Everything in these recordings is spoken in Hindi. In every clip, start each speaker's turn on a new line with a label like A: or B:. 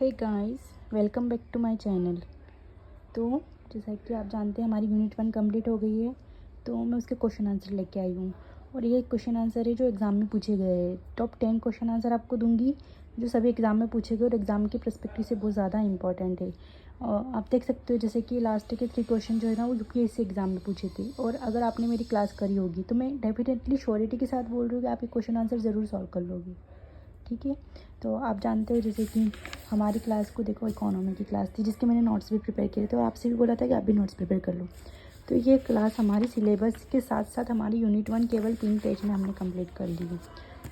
A: Hey guys, welcome back to my channel. तो जैसा कि आप जानते हैं हमारी यूनिट 1 कंप्लीट हो गई है। तो मैं उसके क्वेश्चन आंसर लेके आई हूँ और ये क्वेश्चन आंसर है जो एग्ज़ाम में पूछे गए हैं। टॉप 10 क्वेश्चन आंसर आपको दूंगी जो सभी एग्ज़ाम में पूछे गए और एग्ज़ाम के पर्सपेक्टिव से बहुत ज़्यादा इंपॉर्टेंट है। और आप देख सकते हो जैसे कि लास्ट के 3 क्वेश्चन जो है ना वो यूपीएससी एग्ज़ाम में पूछे थे। और अगर आपने मेरी क्लास करी होगी तो मैं डेफिनेटली श्योरिटी के साथ बोल रही हूँ कि आप ये क्वेश्चन आंसर ज़रूर सॉल्व कर लोगे। ठीक है, तो आप जानते हो जैसे कि हमारी क्लास को देखो, इकोनॉमी की क्लास थी जिसके मैंने नोट्स भी प्रिपेयर किए थे और आपसे भी बोला था कि आप भी नोट्स प्रिपेयर कर लो। तो ये क्लास हमारी सिलेबस के साथ साथ हमारी यूनिट 1 केवल 3 पेज में हमने कंप्लीट कर ली है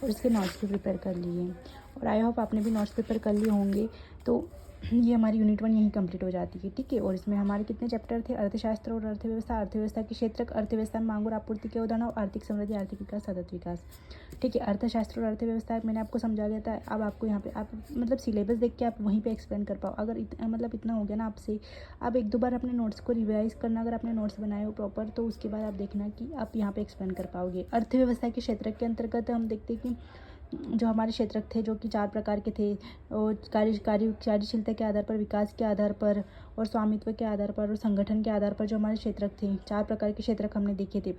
A: और इसके नोट्स भी प्रिपेयर कर लिए हैं। और आई होप आपने भी नोट्स प्रिपेयर कर लिए होंगे। तो ये हमारी यूनिट 1 यहीं कंप्लीट हो जाती है। ठीक है, और इसमें हमारे कितने चैप्टर थे? अर्थशास्त्र और अर्थव्यवस्था, अर्थव्यवस्था की क्षेत्रक, अर्थव्यवस्था में मांग और आपूर्ति के उदाहरण और आर्थिक समृद्धि, आर्थिक विकास, सतत विकास। ठीक है, अर्थशास्त्र और अर्थव्यवस्था मैंने आपको समझा दिया था। अब आपको यहाँ पे आप मतलब सिलेबस देख के आप वहीं पे एक्सप्लेन कर पाओ। अगर इतना हो गया ना आपसे, आप एक दो बार अपने नोट्स को रिवाइज करना। अगर आपने नोट्स बनाए हो प्रॉपर तो उसके बाद आप देखना कि आप यहाँ पे एक्सप्लेन कर पाओगे। अर्थव्यवस्था के क्षेत्र के अंतर्गत हम देखते हैं कि जो हमारे क्षेत्र थे जो कि 4 प्रकार के थे, और कार्यशीलता के आधार पर, विकास के आधार पर और स्वामित्व के आधार पर और संगठन के आधार पर जो हमारे क्षेत्र थे, 4 प्रकार के क्षेत्र हमने देखे थे।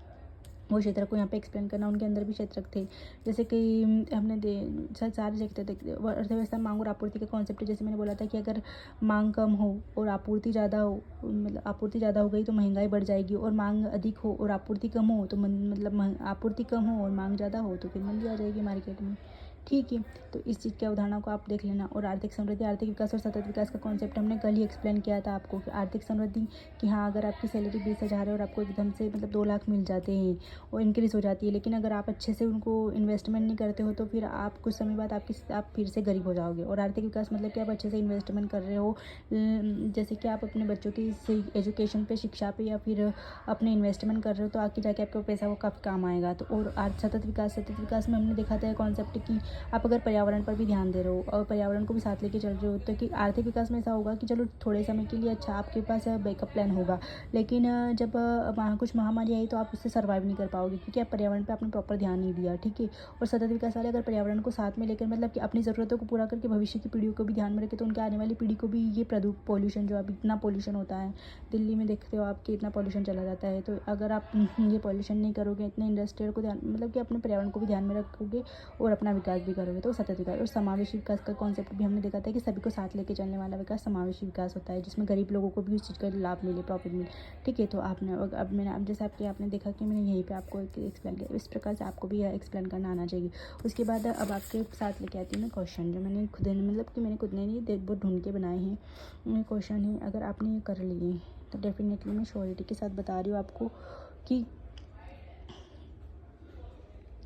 A: वो क्षेत्र को यहाँ पे एक्सप्लेन करना। उनके अंदर भी क्षेत्र थे जैसे कि हमने सारे क्षेत्र देखते। अर्थव्यवस्था में मांग और आपूर्ति का कॉन्सेप्ट, जैसे मैंने बोला था कि अगर मांग कम हो और आपूर्ति ज़्यादा हो, मतलब आपूर्ति ज़्यादा हो गई तो महंगाई बढ़ जाएगी, और मांग अधिक हो और आपूर्ति कम हो तो आपूर्ति कम हो और मांग ज़्यादा हो तो फिर मंदी आ जाएगी मार्केट में। ठीक है, तो इस चीज़ के उदाहरणों को आप देख लेना। और आर्थिक समृद्धि, आर्थिक विकास और सतत विकास का कॉन्सेप्ट हमने कल ही एक्सप्लेन किया था आपको कि आर्थिक समृद्धि कि हाँ, अगर आपकी सैलरी 20,000 है और आपको एकदम से मतलब 2 लाख मिल जाते हैं और इंक्रीज़ हो जाती है, लेकिन अगर आप अच्छे से उनको इन्वेस्टमेंट नहीं करते हो तो फिर आप कुछ समय बाद आप फिर से गरीब हो जाओगे। और आर्थिक विकास मतलब कि आप अच्छे से इन्वेस्टमेंट कर रहे हो, जैसे कि आप अपने बच्चों की एजुकेशन पे, शिक्षा पे या फिर अपने इन्वेस्टमेंट कर रहे हो तो आगे जाके आपका पैसा वो काफ़ी काम आएगा। तो और सतत विकास में हमने देखा था कॉन्सेप्ट कि आप अगर पर्यावरण पर भी ध्यान दे रहे हो और पर्यावरण को भी साथ लेके चल रहे हो तो कि आर्थिक विकास में ऐसा होगा कि चलो थोड़े समय के लिए अच्छा आपके पास बैकअप प्लान होगा, लेकिन जब कुछ महामारी आई तो आप उससे सर्वाइव नहीं कर पाओगे क्योंकि आप पर्यावरण पे आपने प्रॉपर ध्यान नहीं दिया। ठीक है, और सतत विकास वाले अगर पर्यावरण को साथ में लेकर मतलब कि अपनी ज़रूरतों को पूरा करके भविष्य की पीढ़ियों को भी ध्यान में रखे तो उनके आने वाली पीढ़ी को भी ये पॉल्यूशन जो अभी इतना पॉल्यूशन होता है दिल्ली में देखते हो आप कि इतना पॉल्यूशन चला जाता है, तो अगर आप ये पॉल्यूशन नहीं करोगे, इतने इंडस्ट्रियल को ध्यान मतलब कि अपने पर्यावरण को भी ध्यान में रखोगे और अपना विकास भी करोगे तो सतत विकास। और समावेशी विकास का कॉन्सेप्ट भी हमने देखा था कि सभी को साथ लेके चलने वाला विकास समावेशी विकास होता है जिसमें गरीब लोगों को भी उस चीज़ का लाभ मिले, प्रॉफिट मिले। ठीक है, तो अब जैसे आपने देखा कि मैंने यहीं पे आपको एक्सप्लेन किया, इस प्रकार से आपको भी एक्सप्लेन करना आना चाहिए। उसके बाद अब आपके साथ लेके आती हूँ मैं क्वेश्चन जो मैंने खुद ने नहीं बहुत ढूंढ के बनाए हैं क्वेश्चन है। अगर आपने ये कर लिए तो डेफिनेटली मैं श्योरिटी के साथ बता रही हूँ आपको कि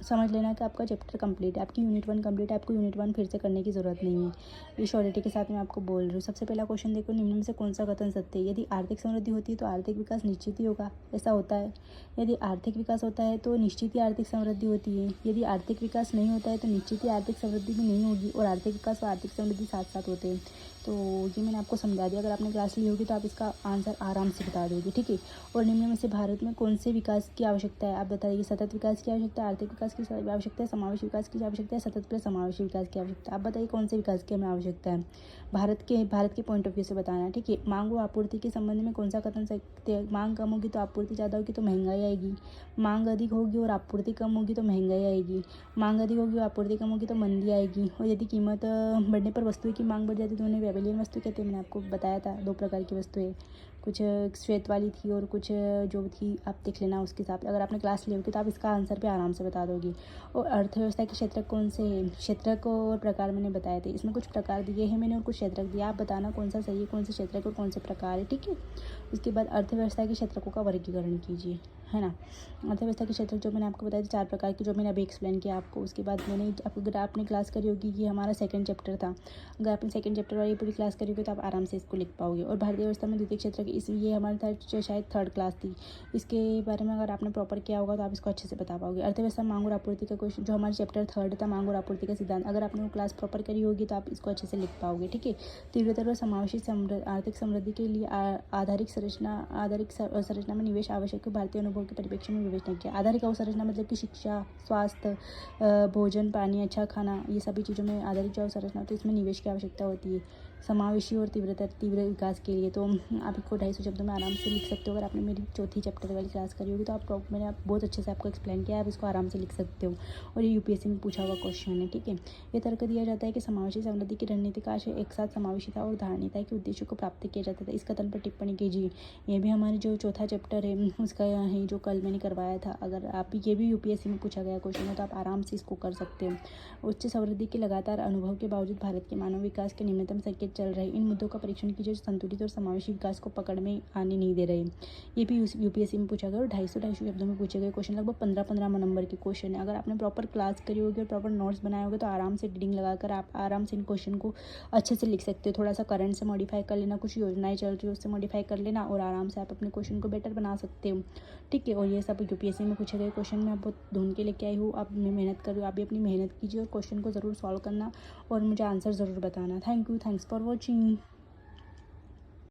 A: समझ लेना कि आपका चैप्टर कंप्लीट है, आपकी यूनिट 1 कंप्लीट है, आपको यूनिट 1 फिर से करने की ज़रूरत नहीं है। ये श्योरिटी के साथ मैं आपको बोल रही हूँ। सबसे पहला क्वेश्चन देखो, निम्न में से कौन सा कथन सत्य है? यदि आर्थिक समृद्धि होती है तो आर्थिक विकास निश्चित ही होगा, ऐसा होता है। यदि आर्थिक विकास होता है तो निश्चित ही आर्थिक समृद्धि होती है। यदि आर्थिक विकास नहीं होता है तो निश्चित ही आर्थिक समृद्धि भी नहीं होगी। और आर्थिक विकास और आर्थिक समृद्धि साथ साथ होते हैं। तो ये मैंने आपको समझा दिया। अगर आपने क्लास ली होगी तो आप इसका आंसर आराम से बता दोगे। ठीक है, और निम्न में से भारत में कौन से विकास की आवश्यकता है? आप बताइए। सतत विकास की आवश्यकता है, आर्थिक विकास की आवश्यकता है, समावेशी विकास की आवश्यकता है, सतत प्लस समावेशी विकास की आवश्यकता है। आप बताइए कौन से विकास की हमें आवश्यकता है? भारत के पॉइंट ऑफ व्यू से बताना है। ठीक है, मांग और आपूर्ति के संबंध में कौन सा कथन सत्य है? मांग कम होगी तो आपूर्ति ज़्यादा होगी तो महंगाई आएगी। मांग अधिक होगी और आपूर्ति कम होगी तो महंगाई आएगी। मांग अधिक होगी और आपूर्ति कम होगी तो मंदी आएगी। और यदि कीमत बढ़ने पर वस्तुओं की मांग बढ़ जाती तो उन्हें वेबेलियन वस्तु कहते हैं। मैंने आपको बताया था 2 प्रकार की वस्तुएं, कुछ श्वेत वाली थी और कुछ जो थी आप देख लेना उसके हिसाब से। अगर आपने क्लास ली होगी तो आप इसका आंसर भी आराम से बता दोगे। और अर्थव्यवस्था के क्षेत्र कौन से हैं? क्षेत्रक और प्रकार मैंने बताए थे, इसमें कुछ प्रकार दिए हैं मैंने और कुछ क्षेत्रक दिया। आप बताना कौन सा सही है, कौन से क्षेत्रक और कौन से प्रकार है। ठीक है, उसके बाद अर्थव्यवस्था के क्षेत्रकों का वर्गीकरण कीजिए, है ना। अर्थव्यवस्था के क्षेत्र जो मैंने आपको बताया था 4 प्रकार की, जो मैंने अभी एक्सप्लेन किया आपको। उसके बाद मैंने अगर आपने क्लास करी होगी, ये हमारा सेकंड चैप्टर था। अगर आपने सेकंड चैप्टर वाली पूरी क्लास करी होगी तो आप आराम से इसको लिख पाओगे। और भारतीय व्यवस्था में द्वितीय क्षेत्र की ये हमारी शायद 3rd क्लास थी, इसके बारे में अगर आपने प्रॉपर किया होगा तो आप इसको अच्छे से बता पाओगे। अर्थव्यवस्था मांग और आपूर्ति का क्वेश्चन जो हमारा चैप्टर 3rd था, मांग और आपूर्ति का सिद्धांत, अगर आपने वो क्लास प्रॉपर करी होगी तो आप इसको अच्छे से लिख पाओगे। ठीक है, तीव्रतर और समावेशी आर्थिक समृद्धि के लिए आधारिक संरचना में निवेश आवश्यक है। भारतीय अनुभव अनुभव के परिप्रेक्ष्य में विवेचना किया। आधारिक अवसंरचना मतलब कि शिक्षा, स्वास्थ्य, भोजन, पानी, अच्छा खाना, ये सभी चीज़ों में आधारिक जो अवसंरचना होती है इसमें निवेश की आवश्यकता होती है समावेशी और तीव्र विकास के लिए। तो आप इसको 250 शब्दों में आराम से लिख सकते हो। अगर आपने मेरी चौथी चैप्टर वाली क्लास करी होगी तो मैंने बहुत अच्छे से आपको एक्सप्लेन किया है, आप इसको आराम से लिख सकते हो। और ये यूपीएससी में पूछा हुआ क्वेश्चन है, ठीक है। ये तर्क दिया जाता है कि समावेशी समृद्धि की रणनीति का आशय एक साथ समावेशिता और धारणीयता के उद्देश्यों को प्राप्त किया जाता था। इस कथन पर टिप्पणी कीजिए। ये भी हमारे जो चौथा चैप्टर है उसका है, जो कल मैंने करवाया था। अगर आप ये भी यूपीएससी में पूछा गया क्वेश्चन है तो आप आराम से इसको कर सकते हो। उच्च समृद्धि के लगातार अनुभव के बावजूद भारत के मानव विकास के निम्नतम संकेत चल रहे, इन मुद्दों का परीक्षण कीजिए जो संतुलित और समावेशी विकास को पकड़ में आने नहीं दे रहे। ये भी यूपीएससी में पूछा गया और 250 शब्दों में पूछे गए क्वेश्चन, लगभग 15 नंबर के क्वेश्चन है। अगर आपने प्रॉपर क्लास करी होगी और प्रॉपर नोट्स बनाए होंगे तो आराम से रीडिंग लगाकर आप आराम से इन क्वेश्चन को अच्छे से लिख सकते हो। थोड़ा सा करंट से मॉडिफाई कर लेना, कुछ योजनाएं चल रही है उससे मॉडिफाई कर लेना और आराम से आप अपने क्वेश्चन को बेटर बना सकते हो, ठीक है। और ये सब यूपीएससी में पूछे गए क्वेश्चन में आप बहुत ढूंढ के लेके आई हूँ। आप मेहनत करो, आप भी अपनी मेहनत कीजिए और क्वेश्चन को ज़रूर सॉल्व करना और मुझे आंसर ज़रूर बताना। Thank you, thanks for watching.